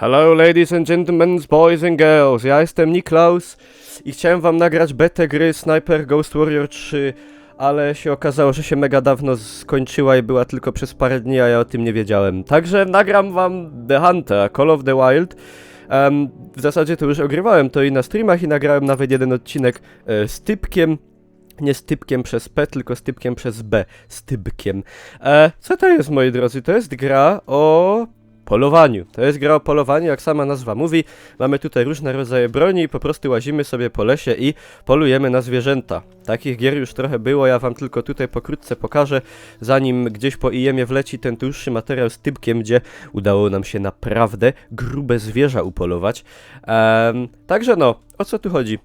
Hello ladies and gentlemen, boys and girls, ja jestem Niklaus i chciałem wam nagrać betę gry Sniper Ghost Warrior 3, ale się okazało, że się mega dawno skończyła i była tylko przez parę dni, a ja o tym nie wiedziałem. Także nagram wam The Hunter, Call of the Wild. W zasadzie to już ogrywałem to i na streamach i nagrałem nawet jeden odcinek z typkiem. Nie z typkiem przez P, tylko z typkiem przez B. Z tybkiem. Co to jest, moi drodzy? To jest gra o polowaniu. To jest gra o polowaniu, jak sama nazwa mówi. Mamy tutaj różne rodzaje broni i po prostu łazimy sobie po lesie i polujemy na zwierzęta. Takich gier już trochę było, ja wam tylko tutaj pokrótce pokażę, zanim gdzieś po IEM-ie wleci ten dłuższy materiał z typkiem, gdzie udało nam się naprawdę grube zwierza upolować. Także no, o co tu chodzi?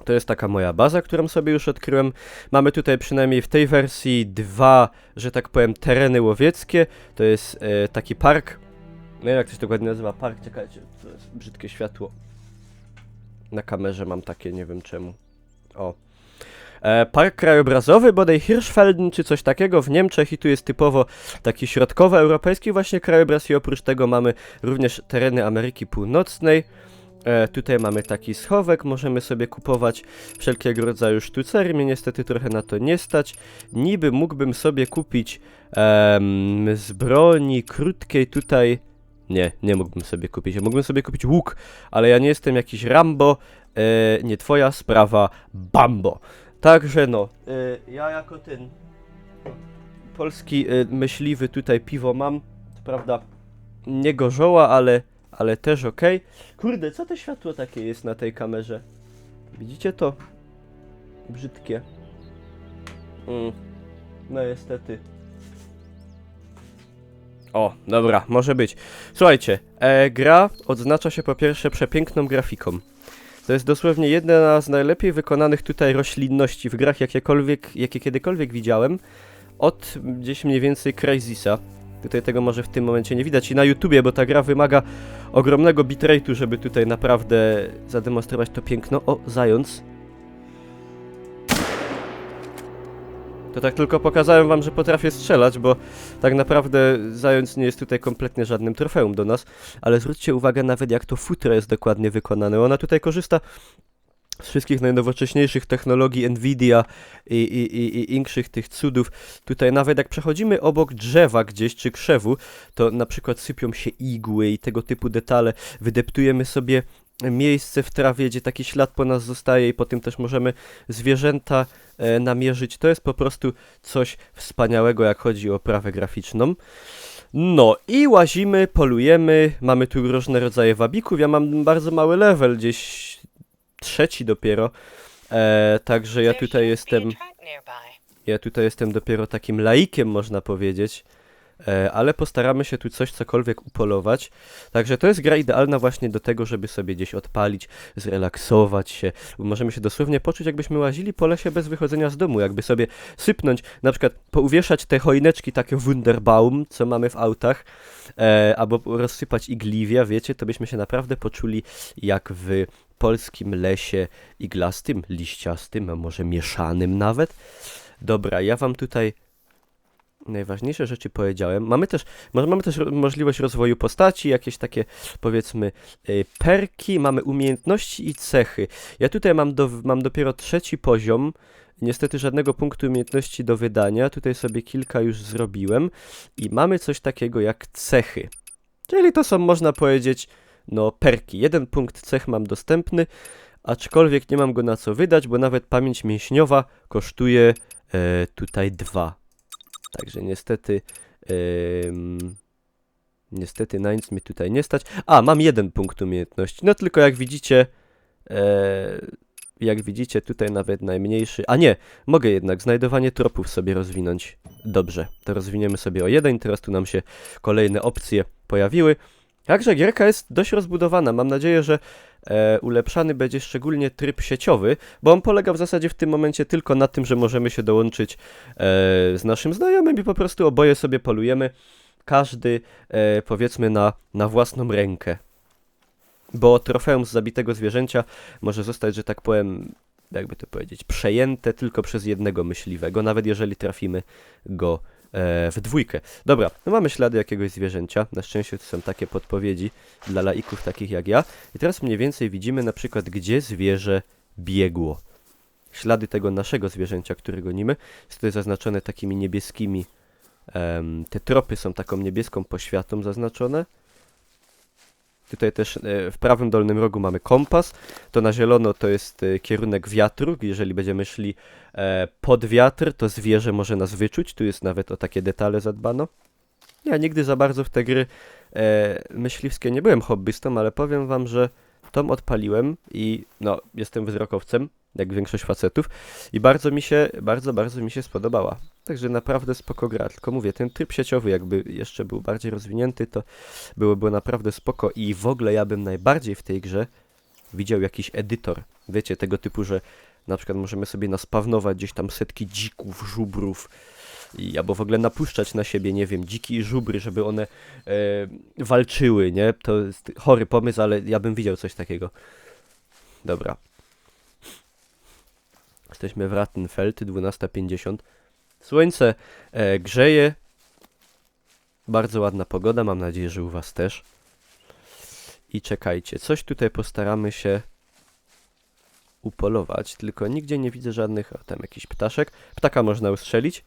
To jest taka moja baza, którą sobie już odkryłem. Mamy tutaj przynajmniej w tej wersji dwa, że tak powiem, tereny łowieckie. To jest taki park. Nie wiem jak to się dokładnie nazywa. Park, czekajcie, to jest brzydkie światło. Na kamerze mam takie, nie wiem czemu. O. Park krajobrazowy, bodaj Hirschfelden czy coś takiego w Niemczech i tu jest typowo taki środkowoeuropejski właśnie krajobraz i oprócz tego mamy również tereny Ameryki Północnej. Tutaj mamy taki schowek, możemy sobie kupować wszelkiego rodzaju sztucery, mnie niestety trochę na to nie stać. Niby mógłbym sobie kupić z broni krótkiej tutaj... Nie mógłbym sobie kupić, ja mógłbym sobie kupić łuk, ale ja nie jestem jakiś Rambo, nie twoja sprawa, Bambo. Także no, ja jako ten polski myśliwy tutaj piwo mam, co prawda nie gorzoła, ale też okej. Kurde, co to światło takie jest na tej kamerze? Widzicie to? Brzydkie. No niestety. O, dobra, może być. Słuchajcie, gra odznacza się po pierwsze przepiękną grafiką. To jest dosłownie jedna z najlepiej wykonanych tutaj roślinności w grach, jakie kiedykolwiek widziałem. Od gdzieś mniej więcej Crysisa. Tutaj tego może w tym momencie nie widać i na YouTubie, bo ta gra wymaga ogromnego bitrate'u, żeby tutaj naprawdę zademonstrować to piękno. O, zając. To tak tylko pokazałem wam, że potrafię strzelać, bo tak naprawdę zając nie jest tutaj kompletnie żadnym trofeum do nas. Ale zwróćcie uwagę nawet jak to futro jest dokładnie wykonane. Ona tutaj korzysta z wszystkich najnowocześniejszych technologii Nvidia i inkszych tych cudów. Tutaj nawet jak przechodzimy obok drzewa gdzieś, czy krzewu, to na przykład sypią się igły i tego typu detale. Wydeptujemy sobie miejsce w trawie, gdzie taki ślad po nas zostaje i po tym też możemy zwierzęta namierzyć. To jest po prostu coś wspaniałego, jak chodzi o oprawę graficzną. No i łazimy, polujemy, mamy tu różne rodzaje wabików. Ja mam bardzo mały level, gdzieś trzeci dopiero, także ja tutaj jestem dopiero takim laikiem, można powiedzieć, ale postaramy się tu coś cokolwiek upolować, także to jest gra idealna właśnie do tego, żeby sobie gdzieś odpalić, zrelaksować się, bo możemy się dosłownie poczuć jakbyśmy łazili po lesie bez wychodzenia z domu, jakby sobie sypnąć, na przykład pouwieszać te choineczki takie Wunderbaum, co mamy w autach, albo rozsypać igliwia, wiecie, to byśmy się naprawdę poczuli jak w polskim lesie iglastym, liściastym, a może mieszanym nawet. Dobra, ja wam tutaj najważniejsze rzeczy powiedziałem. Mamy też możliwość rozwoju postaci, jakieś takie powiedzmy perki, mamy umiejętności i cechy. Ja tutaj mam dopiero trzeci poziom, niestety żadnego punktu umiejętności do wydania, tutaj sobie kilka już zrobiłem i mamy coś takiego jak cechy. Czyli to są, można powiedzieć, no perki. Jeden punkt cech mam dostępny, aczkolwiek nie mam go na co wydać, bo nawet pamięć mięśniowa kosztuje tutaj 2. Także niestety na nic mi tutaj nie stać. A, mam jeden punkt umiejętności. No tylko jak widzicie tutaj nawet najmniejszy. A nie, mogę jednak znajdowanie tropów sobie rozwinąć. Dobrze, to rozwiniemy sobie o 1. Teraz tu nam się kolejne opcje pojawiły. Także gierka jest dość rozbudowana. Mam nadzieję, że ulepszany będzie szczególnie tryb sieciowy, bo on polega w zasadzie w tym momencie tylko na tym, że możemy się dołączyć z naszym znajomym i po prostu oboje sobie polujemy. Każdy powiedzmy na własną rękę. Bo trofeum z zabitego zwierzęcia może zostać, że tak powiem, jakby to powiedzieć, przejęte tylko przez jednego myśliwego, nawet jeżeli trafimy go w dwójkę. Dobra, no mamy ślady jakiegoś zwierzęcia. Na szczęście to są takie podpowiedzi dla laików takich jak ja. I teraz mniej więcej widzimy na przykład, gdzie zwierzę biegło. Ślady tego naszego zwierzęcia, które gonimy, jest tutaj zaznaczone takimi niebieskimi. Te tropy są taką niebieską poświatą zaznaczone. Tutaj też w prawym dolnym rogu mamy kompas. To na zielono to jest kierunek wiatru. Jeżeli będziemy szli pod wiatr, to zwierzę może nas wyczuć. Tu jest nawet o takie detale zadbano. Ja nigdy za bardzo w te gry myśliwskie nie byłem hobbystą, ale powiem wam, że tom odpaliłem i no, jestem wzrokowcem, jak większość facetów i bardzo mi się spodobała. Także naprawdę spoko gra, tylko mówię, ten tryb sieciowy jakby jeszcze był bardziej rozwinięty, to byłoby naprawdę spoko i w ogóle ja bym najbardziej w tej grze widział jakiś edytor. Wiecie, tego typu, że na przykład możemy sobie naspawnować gdzieś tam setki dzików, żubrów, albo w ogóle napuszczać na siebie, nie wiem, dziki i żubry, żeby one walczyły, nie? To jest chory pomysł, ale ja bym widział coś takiego. Dobra. Jesteśmy w Rattenfeld, 12:50. Słońce grzeje. Bardzo ładna pogoda, mam nadzieję, że u was też. I czekajcie, coś tutaj postaramy się upolować, tylko nigdzie nie widzę żadnych, tam jakiś ptaszek. Ptaka można ustrzelić,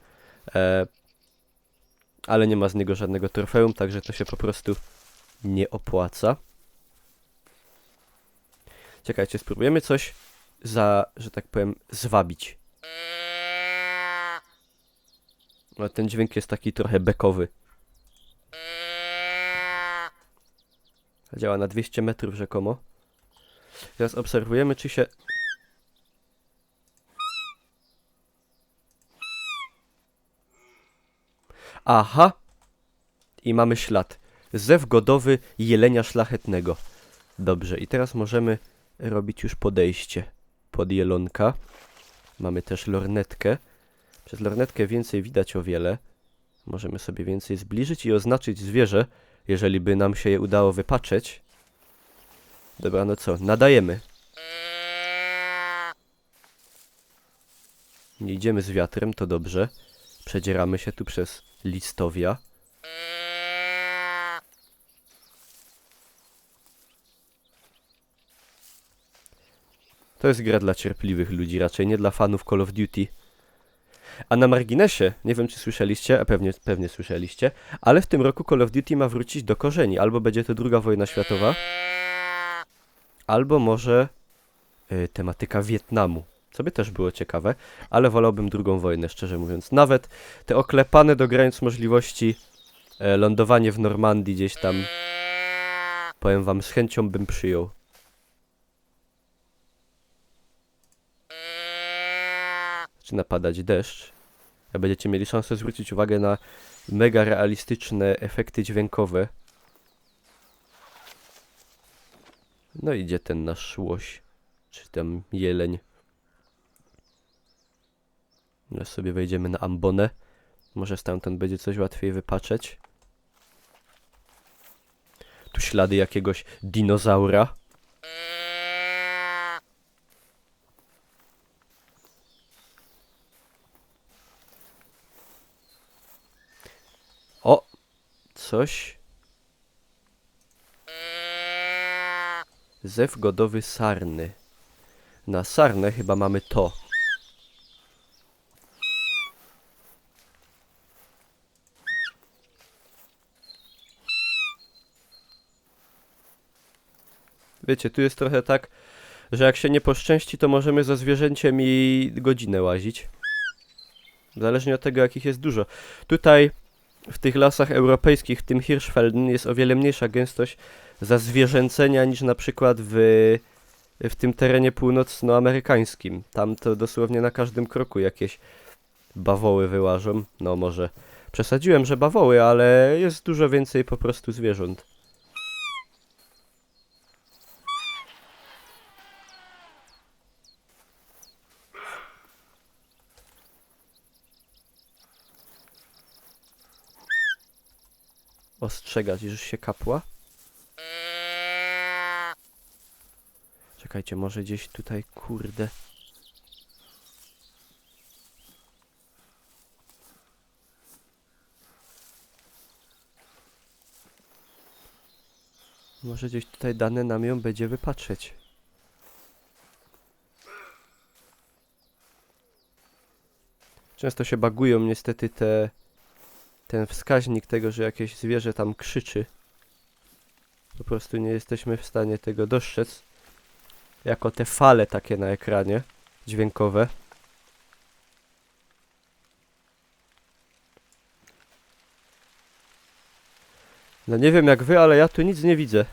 ale nie ma z niego żadnego trofeum, także to się po prostu nie opłaca. Czekajcie, spróbujemy coś że tak powiem, zwabić. No, ten dźwięk jest taki trochę bekowy. Działa na 200 metrów rzekomo. Teraz obserwujemy, czy się... Aha! I mamy ślad. Zew godowy jelenia szlachetnego. Dobrze, i teraz możemy robić już podejście pod jelonka. Mamy też lornetkę. Przez lornetkę więcej widać o wiele. Możemy sobie więcej zbliżyć i oznaczyć zwierzę, jeżeli by nam się je udało wypatrzeć. Dobra, no co, nadajemy. Nie idziemy z wiatrem, to dobrze. Przedzieramy się tu przez listowia. To jest gra dla cierpliwych ludzi, raczej nie dla fanów Call of Duty. A na marginesie, nie wiem czy słyszeliście, a pewnie słyszeliście, ale w tym roku Call of Duty ma wrócić do korzeni. Albo będzie to II wojna światowa, albo może tematyka Wietnamu, co by też było ciekawe, ale wolałbym II wojnę, szczerze mówiąc. Nawet te oklepane do granic możliwości lądowanie w Normandii gdzieś tam, powiem wam, z chęcią bym przyjął. Zaczyna padać deszcz. A będziecie mieli szansę zwrócić uwagę na mega realistyczne efekty dźwiękowe. No idzie ten nasz łoś, czy tam jeleń. Teraz sobie wejdziemy na ambonę. Może stamtąd będzie coś łatwiej wypatrzeć. Tu ślady jakiegoś dinozaura. O! Coś. Zew godowy sarny. Na sarnę chyba mamy to. Wiecie, tu jest trochę tak, że jak się nie poszczęści, to możemy za zwierzęciem i godzinę łazić. Zależnie od tego, jakich jest dużo. Tutaj, w tych lasach europejskich, w tym Hirschfelden, jest o wiele mniejsza gęstość zazwierzęcenia niż na przykład w tym terenie północnoamerykańskim. Tam to dosłownie na każdym kroku jakieś bawoły wyłażą. No może przesadziłem, że bawoły, ale jest dużo więcej po prostu zwierząt. Ostrzegać, że się kapła. Czekajcie, może gdzieś tutaj, kurde. Może gdzieś tutaj dane nam ją będzie wypatrzeć. Często się bagują niestety ten wskaźnik tego, że jakieś zwierzę tam krzyczy. Po prostu nie jesteśmy w stanie tego dostrzec. Jako te fale takie na ekranie dźwiękowe. No nie wiem jak wy, ale ja tu nic nie widzę.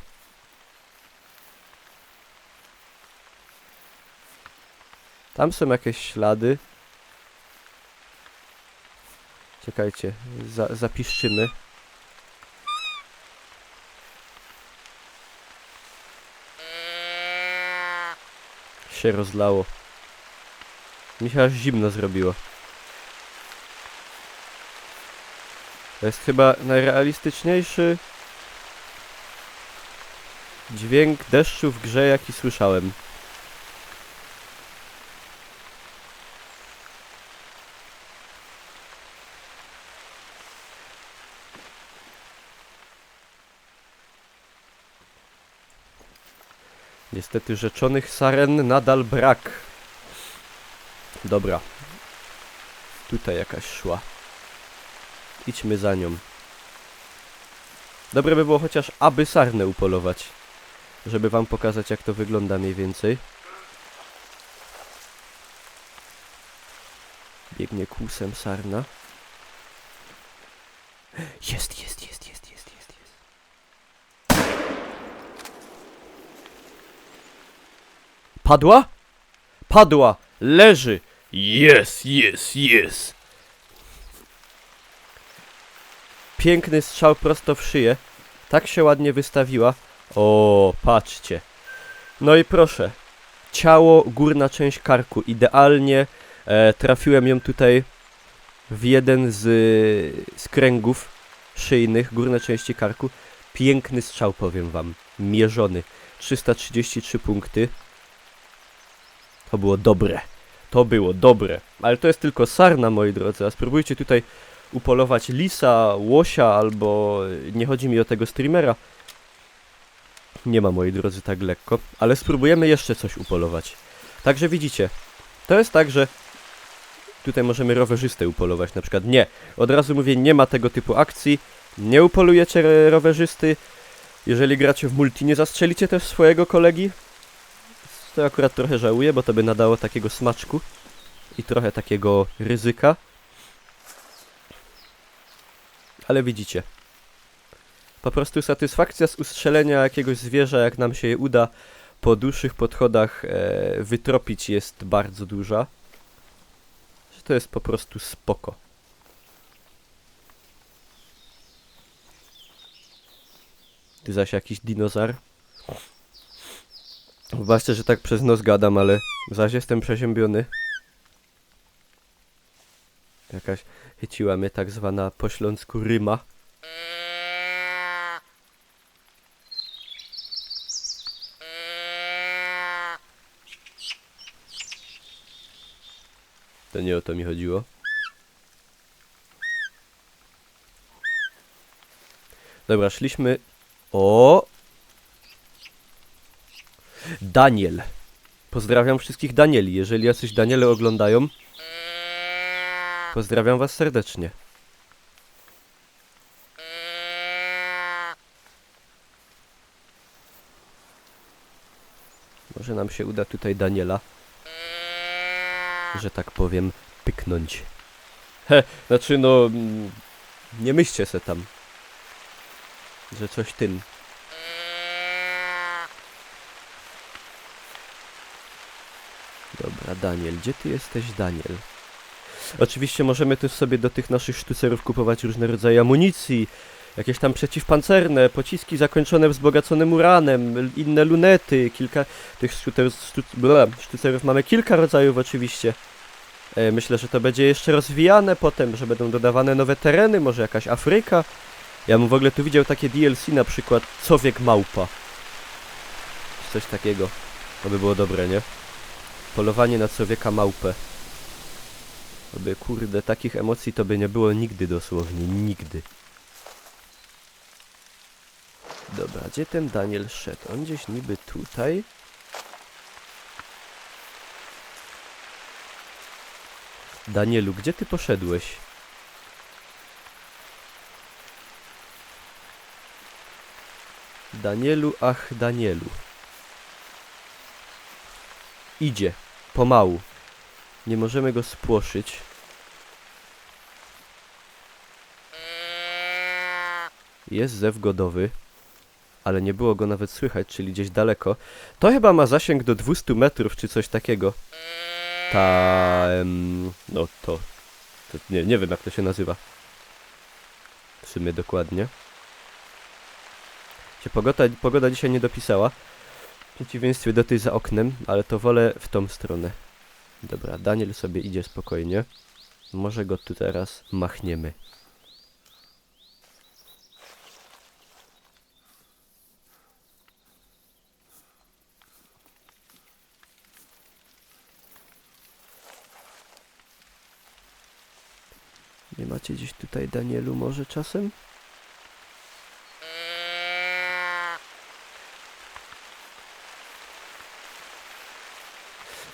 Tam są jakieś ślady. Czekajcie, zapiszczymy. Się rozlało. Mi się aż zimno zrobiło. To jest chyba najrealistyczniejszy dźwięk deszczu w grze, jaki słyszałem. Niestety rzeczonych saren nadal brak. Dobra. Tutaj jakaś szła. Idźmy za nią. Dobre by było chociaż aby sarnę upolować. Żeby wam pokazać jak to wygląda mniej więcej. Biegnie kłusem sarna. Jest. Padła? Padła! Leży! Jest! Piękny strzał prosto w szyję. Tak się ładnie wystawiła. O, patrzcie. No i proszę. Ciało, górna część karku. Idealnie trafiłem ją tutaj w jeden z kręgów szyjnych, górne części karku. Piękny strzał, powiem wam. Mierzony. 333 punkty. To było dobre. To było dobre. Ale to jest tylko sarna, moi drodzy. A spróbujcie tutaj upolować lisa, łosia, albo... Nie chodzi mi o tego streamera. Nie ma, moi drodzy, tak lekko. Ale spróbujemy jeszcze coś upolować. Także widzicie. To jest tak, że... Tutaj możemy rowerzystę upolować, na przykład. Nie. Od razu mówię, nie ma tego typu akcji. Nie upolujecie rowerzysty. Jeżeli gracie w multi, nie zastrzelicie też swojego kolegi. To akurat trochę żałuję, bo to by nadało takiego smaczku. I trochę takiego ryzyka. Ale widzicie. Po prostu satysfakcja z ustrzelenia jakiegoś zwierza, jak nam się je uda po dłuższych podchodach wytropić, jest bardzo duża. To jest po prostu spoko. Ty zaś jakiś dinozaur. Wybaczcie, że tak przez nos gadam, ale zaś jestem przeziębiony. Jakaś chyciła mnie tak zwana po śląsku ryma. To nie o to mi chodziło. Dobra, szliśmy... O! Daniel. Pozdrawiam wszystkich Danieli. Jeżeli jacyś Daniele oglądają, pozdrawiam was serdecznie. Może nam się uda tutaj Daniela, że tak powiem, pyknąć. Znaczy no... Nie myślcie se tam, że coś tym. Dobra, Daniel. Gdzie ty jesteś, Daniel? Oczywiście możemy też sobie do tych naszych sztucerów kupować różne rodzaje amunicji. Jakieś tam przeciwpancerne, pociski zakończone wzbogaconym uranem, inne lunety, kilka... Tych sztucerów mamy kilka rodzajów oczywiście. Myślę, że to będzie jeszcze rozwijane potem, że będą dodawane nowe tereny, może jakaś Afryka. Ja bym w ogóle tu widział takie DLC, na przykład Człowiek Małpa. Coś takiego. To by było dobre, nie? Polowanie na człowieka małpę. To by, kurde, takich emocji to by nie było nigdy dosłownie, nigdy. Dobra, gdzie ten Daniel szedł? On gdzieś niby tutaj. Danielu, gdzie ty poszedłeś? Danielu, ach Danielu. Idzie, pomału. Nie możemy go spłoszyć. Jest zew godowy, ale nie było go nawet słychać, czyli gdzieś daleko. To chyba ma zasięg do 200 metrów, czy coś takiego. No to nie wiem, jak to się nazywa. W sumie dokładnie. Pogoda dzisiaj nie dopisała. W przeciwieństwie do tej za oknem, ale to wolę w tą stronę. Dobra, Daniel sobie idzie spokojnie. Może go tu teraz machniemy. Nie macie gdzieś tutaj Danielu może czasem?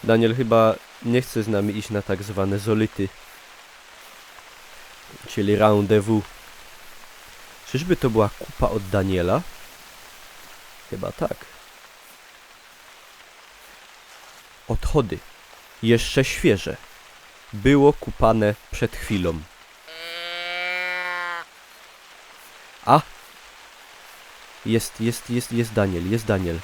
Daniel chyba nie chce z nami iść na tak zwane zolity. Czyli rendezvous. Czyżby to była kupa od Daniela? Chyba tak. Odchody. Jeszcze świeże. Było kupane przed chwilą. A! Jest Daniel, jest Daniel.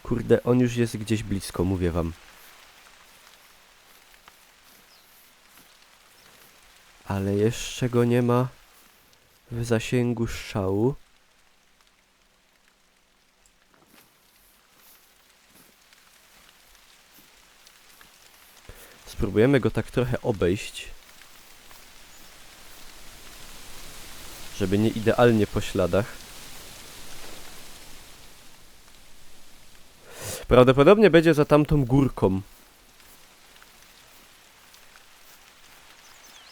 Kurde, on już jest gdzieś blisko, mówię wam. Ale jeszcze go nie ma w zasięgu strzału. Spróbujemy go tak trochę obejść. Żeby nie idealnie po śladach. Prawdopodobnie będzie za tamtą górką.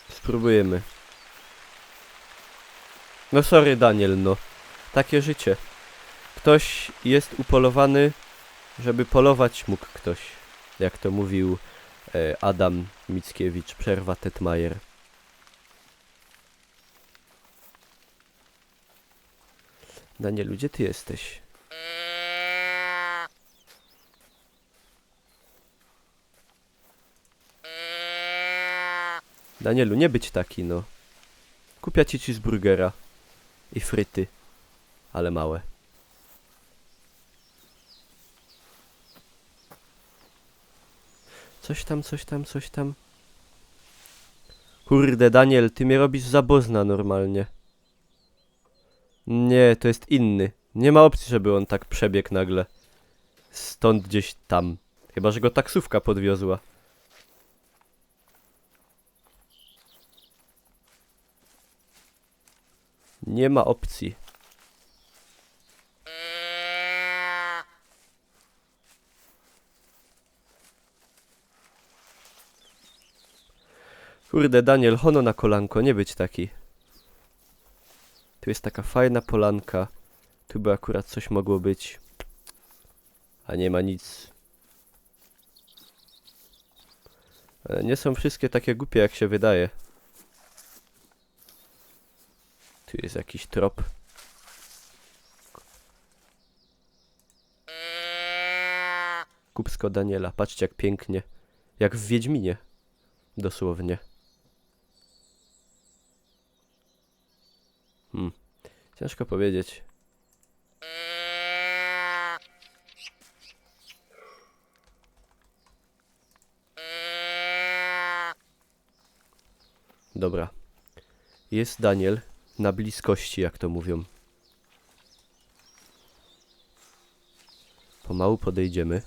Spróbujemy. No sorry Daniel, no. Takie życie. Ktoś jest upolowany, żeby polować mógł ktoś. Jak to mówił Adam Mickiewicz, przerwa Tetmajer. Danielu, gdzie ty jesteś? Danielu, nie być taki, no. Kupia ci cheeseburgera i fryty, ale małe. Coś tam. Kurde, Daniel, ty mnie robisz za bozna normalnie. Nie, to jest inny. Nie ma opcji, żeby on tak przebiegł nagle. Stąd gdzieś tam. Chyba, że go taksówka podwiozła. Nie ma opcji. Kurde, Daniel, hono na kolanko, nie być taki. Tu jest taka fajna polanka. Tu by akurat coś mogło być. A nie ma nic. Ale nie są wszystkie takie głupie, jak się wydaje. Tu jest jakiś trop. Kupsko Daniela. Patrzcie, jak pięknie. Jak w Wiedźminie. Dosłownie. Ciężko powiedzieć. Dobra. Jest Daniel na bliskości, jak to mówią. Pomału podejdziemy.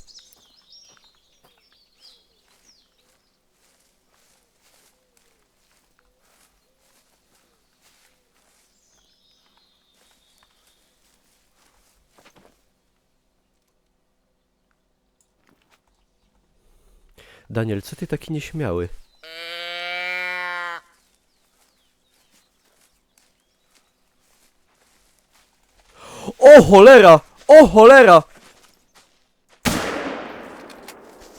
Daniel, co ty taki nieśmiały? O cholera! O cholera!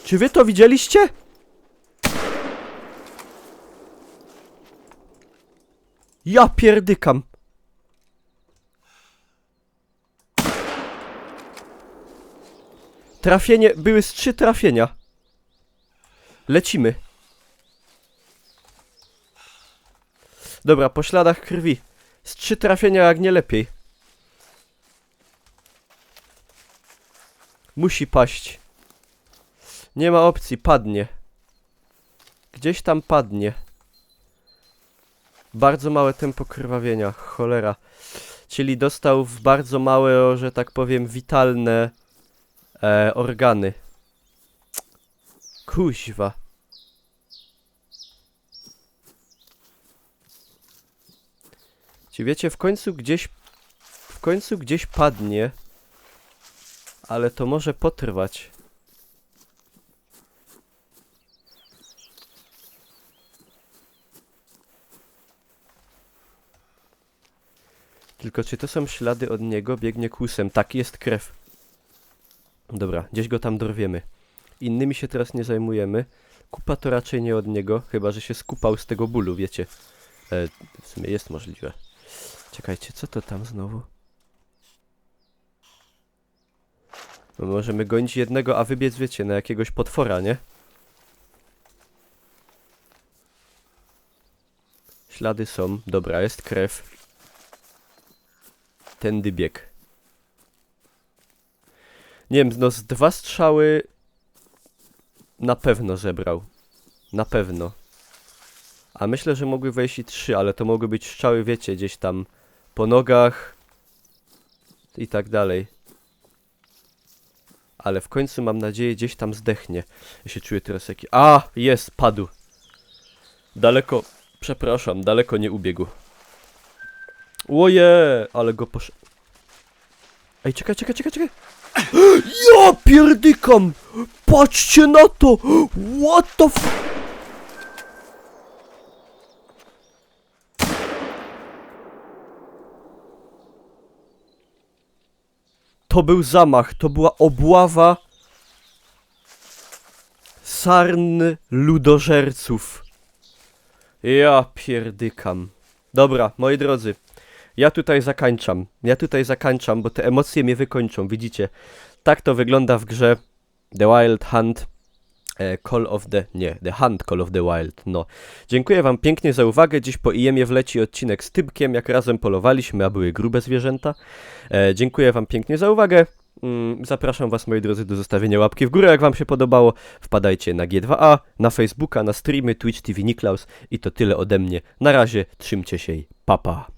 Czy wy to widzieliście? Ja pierdykam. Trafienie, były z 3 trafienia. Lecimy. Dobra, po śladach krwi. Z 3 trafienia, jak nie lepiej. Musi paść. Nie ma opcji, padnie. Gdzieś tam padnie. Bardzo małe tempo krwawienia, cholera. Czyli dostał w bardzo małe, że tak powiem, witalne organy. Kuźwa. Ci wiecie, w końcu gdzieś padnie. Ale to może potrwać. Tylko czy to są ślady od niego? Biegnie kłusem. Tak, jest krew. Dobra, gdzieś go tam dorwiemy. Innymi się teraz nie zajmujemy. Kupa to raczej nie od niego, chyba że się skupał z tego bólu, wiecie. W sumie jest możliwe. Czekajcie, co to tam znowu? No możemy gonić jednego, a wybiec, wiecie, na jakiegoś potwora, nie? Ślady są. Dobra, jest krew. Tędy bieg. Nie wiem, no z 2 strzały na pewno zebrał. Na pewno. A myślę, że mogły wejść i 3, ale to mogły być strzały, wiecie, gdzieś tam po nogach i tak dalej. Ale w końcu, mam nadzieję, gdzieś tam zdechnie. Ja się czuję teraz jaki... A! Jest! Padł! Daleko... Przepraszam, daleko nie ubiegł. Oje! Ale go Ej, czekaj! Ja pierdykam! Patrzcie na to! What the f... To był zamach, to była obława sarn ludożerców. Ja pierdykam. Dobra, moi drodzy, ja tutaj zakończam, bo te emocje mnie wykończą, widzicie. Tak to wygląda w grze The Wild Hunt The Hunt Call of the Wild, no. Dziękuję wam pięknie za uwagę. Dziś po IEM-ie wleci odcinek z Tybkiem, jak razem polowaliśmy, a były grube zwierzęta. Dziękuję wam pięknie za uwagę. Zapraszam was, moi drodzy, do zostawienia łapki w górę, jak wam się podobało. Wpadajcie na G2A, na Facebooka, na streamy, Twitch TV Niklaus i to tyle ode mnie. Na razie, trzymcie się i pa pa.